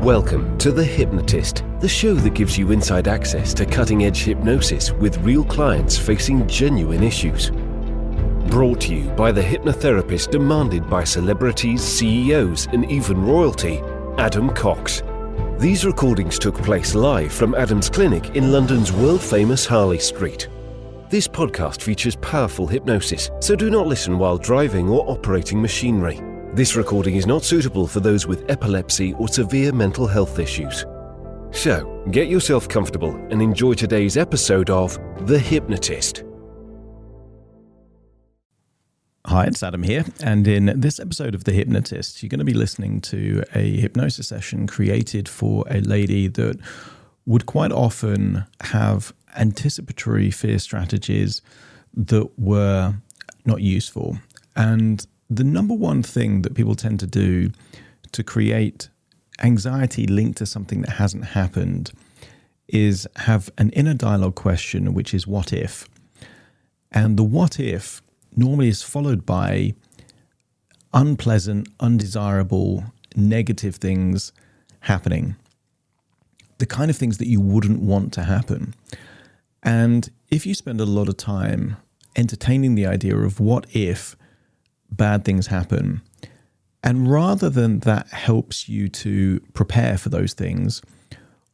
Welcome to The Hypnotist, the show that gives you inside access to cutting-edge hypnosis with real clients facing genuine issues. Brought to you by the hypnotherapist demanded by celebrities, CEOs, and even royalty, Adam Cox. These recordings took place live from Adam's clinic in London's world-famous Harley Street. This podcast features powerful hypnosis, so do not listen while driving or operating machinery. This recording is not suitable for those with epilepsy or severe mental health issues. So, get yourself comfortable and enjoy today's episode of The Hypnotist. Hi, it's Adam here, and in this episode of The Hypnotist, you're going to be listening to a hypnosis session created for a lady that would quite often have anticipatory fear strategies that were not useful. And the number one thing that people tend to do to create anxiety linked to something that hasn't happened is have an inner dialogue question, which is what if? And the what if normally is followed by unpleasant, undesirable, negative things happening. The kind of things that you wouldn't want to happen. And if you spend a lot of time entertaining the idea of what if bad things happen, and rather than that helps you to prepare for those things,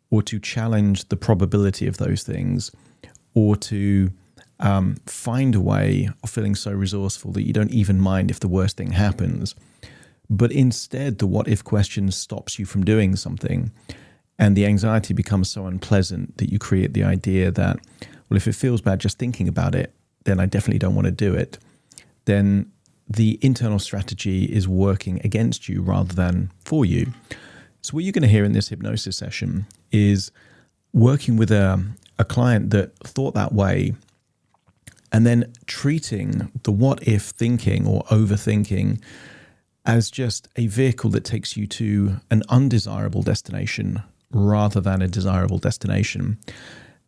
or to challenge the probability of those things, or to find a way of feeling so resourceful that you don't even mind if the worst thing happens, but instead the what if question stops you from doing something, and the anxiety becomes so unpleasant that you create the idea that, well, if it feels bad just thinking about it, then I definitely don't want to do it. Then the internal strategy is working against you rather than for you. So what you're going to hear in this hypnosis session is working with a client that thought that way, and then treating the what if thinking or overthinking as just a vehicle that takes you to an undesirable destination rather than a desirable destination.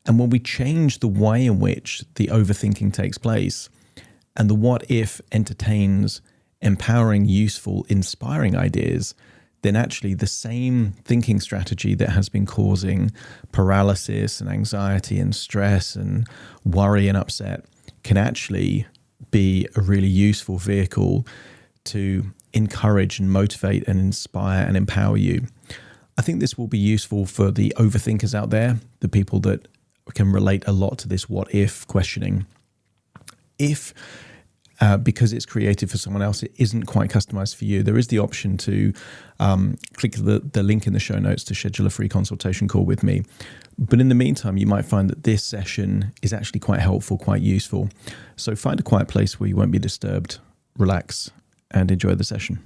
And when we change the way in which the overthinking takes place, and the what if entertains empowering, useful, inspiring ideas, then actually the same thinking strategy that has been causing paralysis and anxiety and stress and worry and upset can actually be a really useful vehicle to encourage and motivate and inspire and empower you. I think this will be useful for the overthinkers out there, the people that can relate a lot to this what if questioning. If because it's created for someone else, it isn't quite customized for you, there is the option to click the link in the show notes to schedule a free consultation call with me. But in the meantime, you might find that this session is actually quite helpful, quite useful. So find a quiet place where you won't be disturbed, relax, and enjoy the session.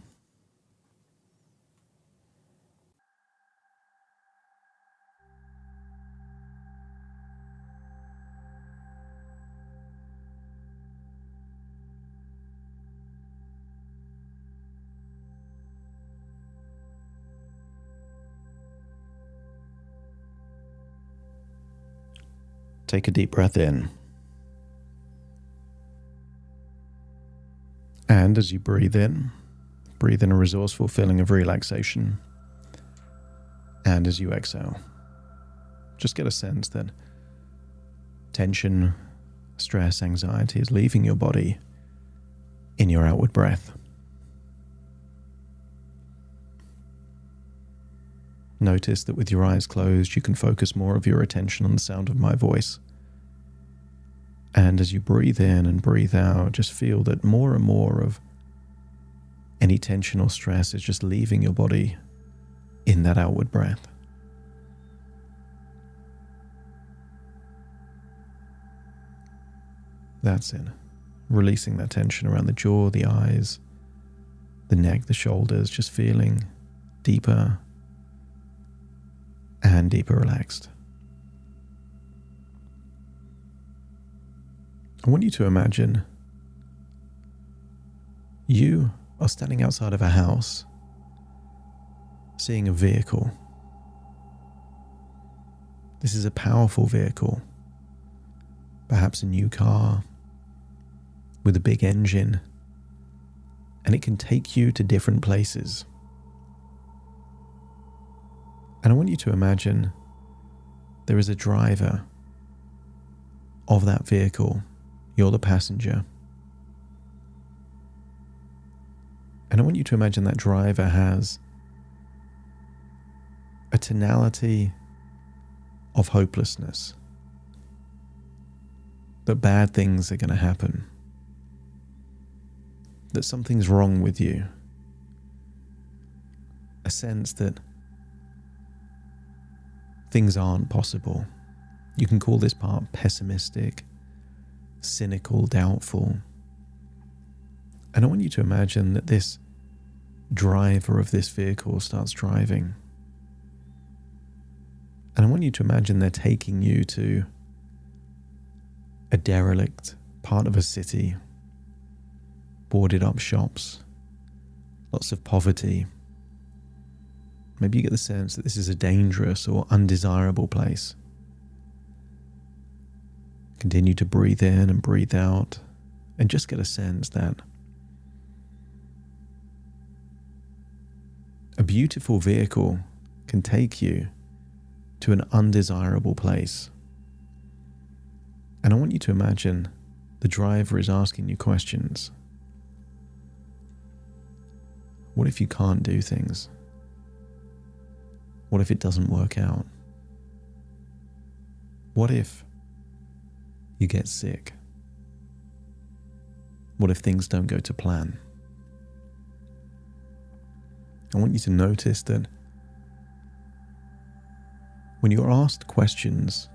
Take a deep breath in. And as you breathe in a resourceful feeling of relaxation. And as you exhale, just get a sense that tension, stress, anxiety is leaving your body in your outward breath. Notice that with your eyes closed, you can focus more of your attention on the sound of my voice. And as you breathe in and breathe out, just feel that more and more of any tension or stress is just leaving your body in that outward breath. That's it. Releasing that tension around the jaw, the eyes, the neck, the shoulders, just feeling deeper and deeper relaxed. I want you to imagine you are standing outside of a house, seeing a vehicle. This is a powerful vehicle, perhaps a new car with a big engine, and it can take you to different places. And I want you to imagine there is a driver of that vehicle. You're the passenger. And I want you to imagine that driver has a tonality of hopelessness, that bad things are going to happen, that something's wrong with you, a sense that things aren't possible. You can call this part pessimistic, cynical, doubtful. And I want you to imagine that this driver of this vehicle starts driving. And I want you to imagine they're taking you to a derelict part of a city, boarded up shops, lots of poverty. Maybe you get the sense that this is a dangerous or undesirable place. Continue to breathe in and breathe out, and just get a sense that a beautiful vehicle can take you to an undesirable place. And I want you to imagine the driver is asking you questions. What if you can't do things? What if it doesn't work out? What if you get sick? What if things don't go to plan? I want you to notice that when you're asked questions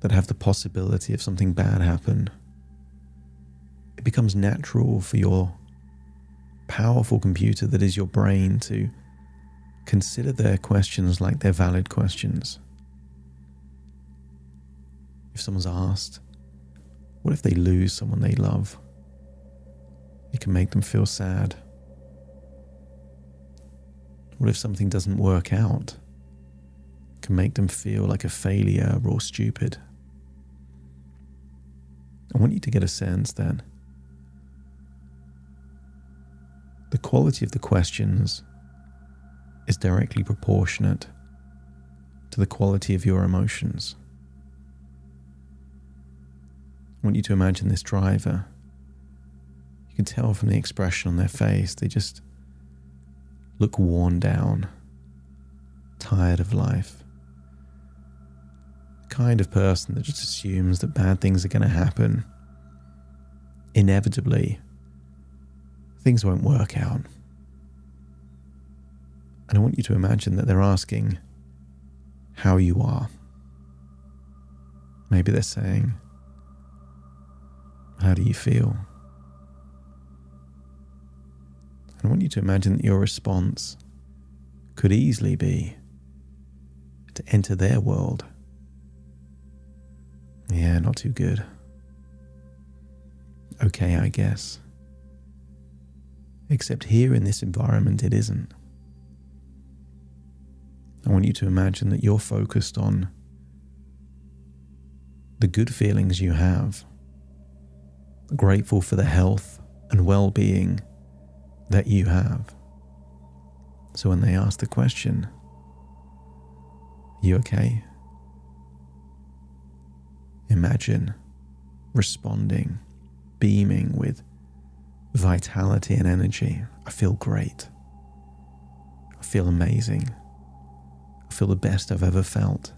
that have the possibility of something bad happen, it becomes natural for your powerful computer that is your brain to consider their questions like they're valid questions. If someone's asked, what if they lose someone they love? It can make them feel sad. What if something doesn't work out? It can make them feel like a failure or stupid. I want you to get a sense that the quality of the questions is directly proportionate to the quality of your emotions. I want you to imagine this driver. You can tell from the expression on their face, they just look worn down, tired of life. The kind of person that just assumes that bad things are going to happen. Inevitably, things won't work out. And I want you to imagine that they're asking how you are. Maybe they're saying, how do you feel? And I want you to imagine that your response could easily be to enter their world. Yeah, not too good. Okay, I guess. Except here in this environment, it isn't. I want you to imagine that you're focused on the good feelings you have, grateful for the health and well-being that you have. So when they ask the question, are you okay? Imagine responding, beaming with vitality and energy. I feel great. I feel amazing. I feel the best I've ever felt.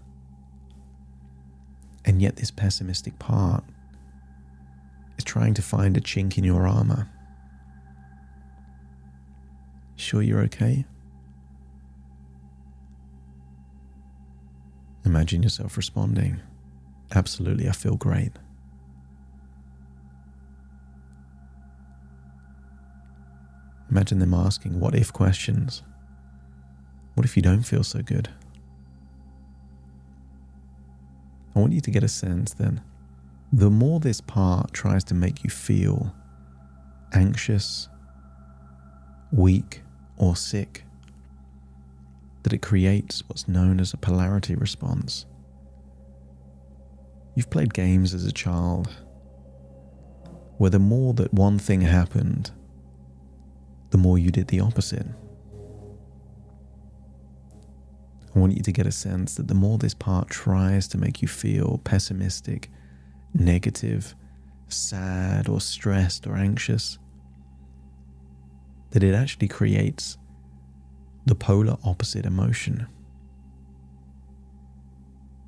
And yet this pessimistic part is trying to find a chink in your armor. Sure you're okay? Imagine yourself responding, absolutely, I feel great. Imagine them asking what if questions. What if you don't feel so good? I want you to get a sense that the more this part tries to make you feel anxious, weak, or sick, that it creates what's known as a polarity response. You've played games as a child where the more that one thing happened, the more you did the opposite. I want you to get a sense that the more this part tries to make you feel pessimistic, negative, sad or stressed or anxious, that it actually creates the polar opposite emotion.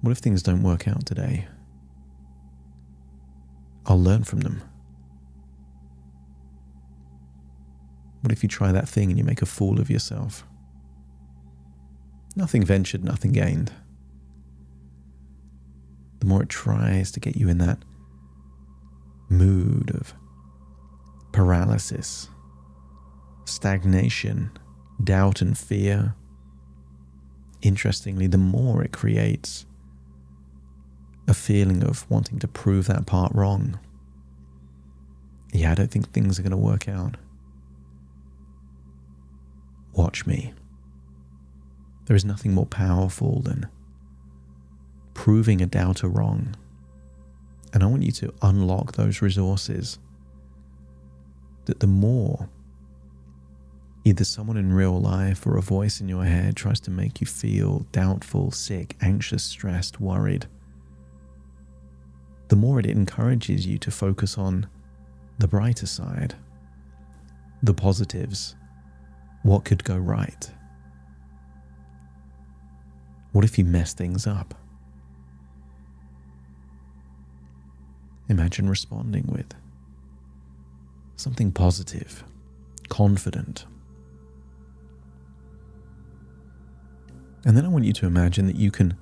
What if things don't work out today? I'll learn from them. What if you try that thing and you make a fool of yourself? Nothing ventured, nothing gained. The more it tries to get you in that mood of paralysis, stagnation, doubt and fear, interestingly, the more it creates a feeling of wanting to prove that part wrong. Yeah, I don't think things are going to work out. Watch me. There is nothing more powerful than proving a doubter wrong. And I want you to unlock those resources. That the more either someone in real life or a voice in your head tries to make you feel doubtful, sick, anxious, stressed, worried, the more it encourages you to focus on the brighter side, the positives, what could go right. What if you mess things up? Imagine responding with something positive, confident. And then I want you to imagine that you can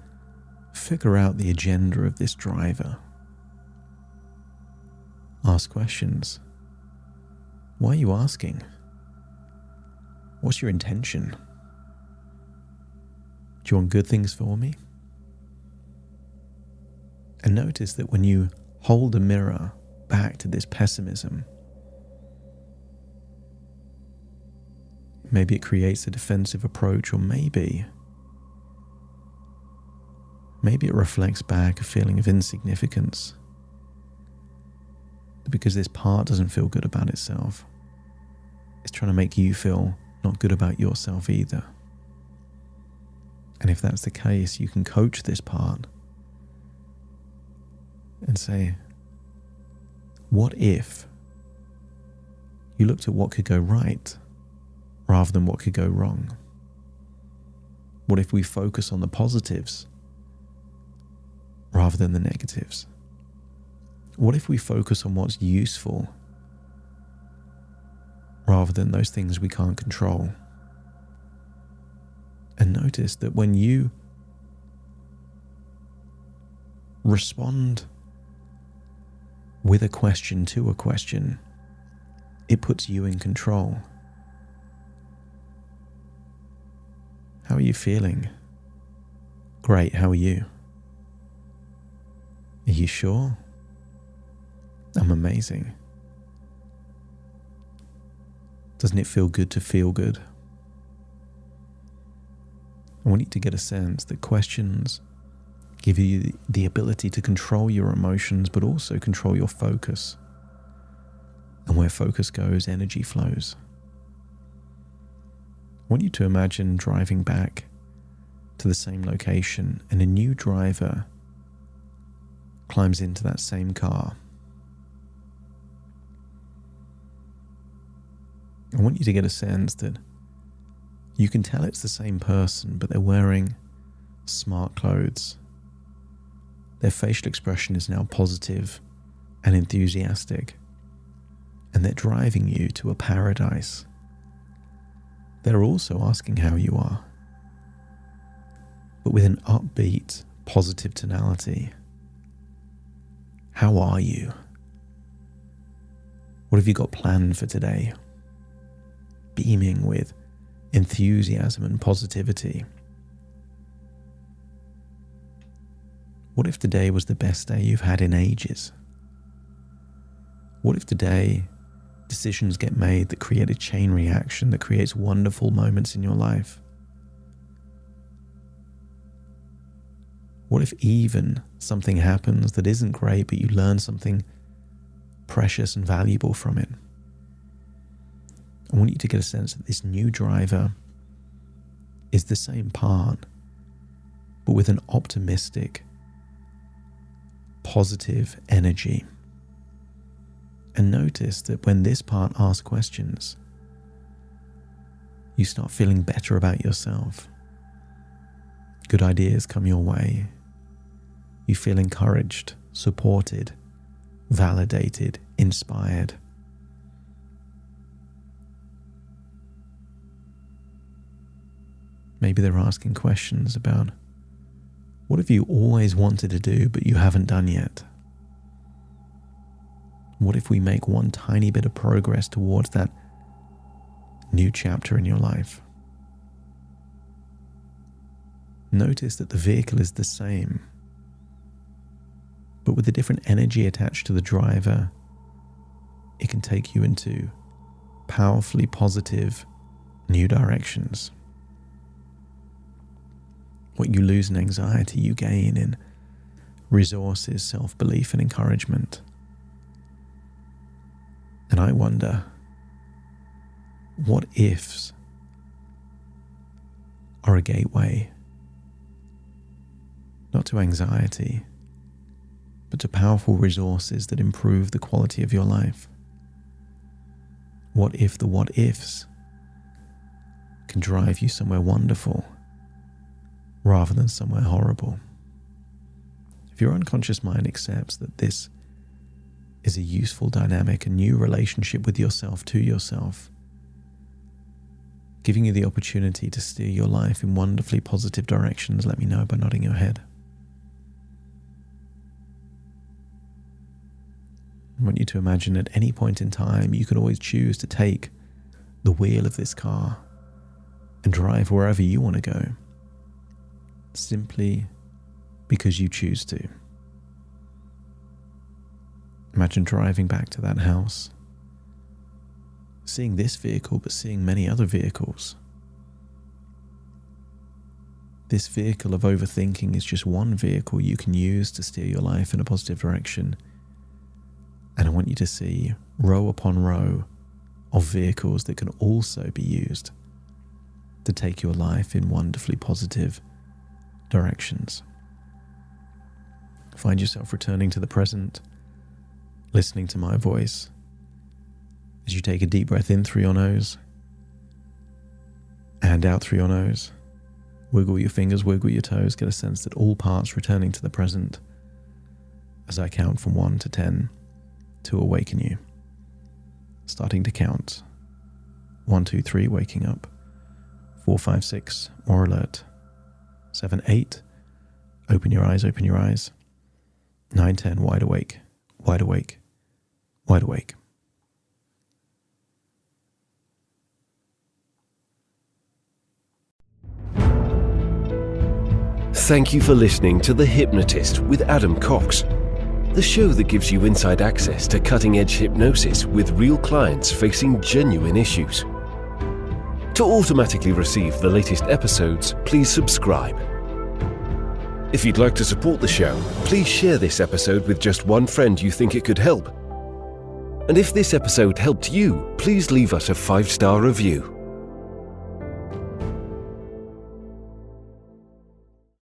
figure out the agenda of this driver. Ask questions. Why are you asking? What's your intention? Do you want good things for me? And notice that when you hold a mirror back to this pessimism, maybe it creates a defensive approach, or maybe it reflects back a feeling of insignificance because this part doesn't feel good about itself. It's trying to make you feel not good about yourself either. And if that's the case, you can coach this part and say, what if you looked at what could go right rather than what could go wrong? What if we focus on the positives rather than the negatives? What if we focus on what's useful rather than those things we can't control? And notice that when you respond with a question to a question, it puts you in control. How are you feeling? Great, how are you? Are you sure? I'm amazing. Doesn't it feel good to feel good? I want you to get a sense that questions give you the ability to control your emotions, but also control your focus. And where focus goes, energy flows. I want you to imagine driving back to the same location and a new driver climbs into that same car. I want you to get a sense that you can tell it's the same person, but they're wearing smart clothes. Their facial expression is now positive and enthusiastic, and they're driving you to a paradise. They're also asking how you are, but with an upbeat, positive tonality. How are you? What have you got planned for today? Beaming with enthusiasm and positivity. What if today was the best day you've had in ages? What if today decisions get made that create a chain reaction that creates wonderful moments in your life? What if even something happens that isn't great, but you learn something precious and valuable from it? I want you to get a sense that this new driver is the same part but with an optimistic, positive energy. And notice that when this part asks questions, you start feeling better about yourself. Good ideas come your way. You feel encouraged, supported, validated, inspired. Maybe they're asking questions about, what have you always wanted to do but you haven't done yet? What if we make one tiny bit of progress towards that new chapter in your life? Notice that the vehicle is the same, but with a different energy attached to the driver, it can take you into powerfully positive new directions. What you lose in anxiety, you gain in resources, self-belief, and encouragement. And I wonder, what ifs are a gateway, not to anxiety, but to powerful resources that improve the quality of your life? What if the what ifs can drive you somewhere wonderful rather than somewhere horrible? If your unconscious mind accepts that this is a useful dynamic, a new relationship with yourself, to yourself, giving you the opportunity to steer your life in wonderfully positive directions, let me know by nodding your head. I want you to imagine at any point in time, you can always choose to take the wheel of this car and drive wherever you want to go, simply because you choose to. Imagine driving back to that house, seeing this vehicle, but seeing many other vehicles. This vehicle of overthinking is just one vehicle you can use to steer your life in a positive direction. And I want you to see row upon row of vehicles that can also be used to take your life in wonderfully positive directions. Find yourself returning to the present, listening to my voice as you take a deep breath in through your nose and out through your nose. Wiggle your fingers, wiggle your toes, get a sense that all parts returning to the present as I count from 1 to 10 to awaken you. Starting to count. 1, 2, 3, waking up. 4, 5, 6, more alert. 7, 8, open your eyes, open your eyes. 9, 10, wide awake, wide awake, wide awake. Thank you for listening to The Hypnotist with Adam Cox, the show that gives you inside access to cutting-edge hypnosis with real clients facing genuine issues. To automatically receive the latest episodes, please subscribe. If you'd like to support the show, please share this episode with just one friend you think it could help. And if this episode helped you, please leave us a 5-star review.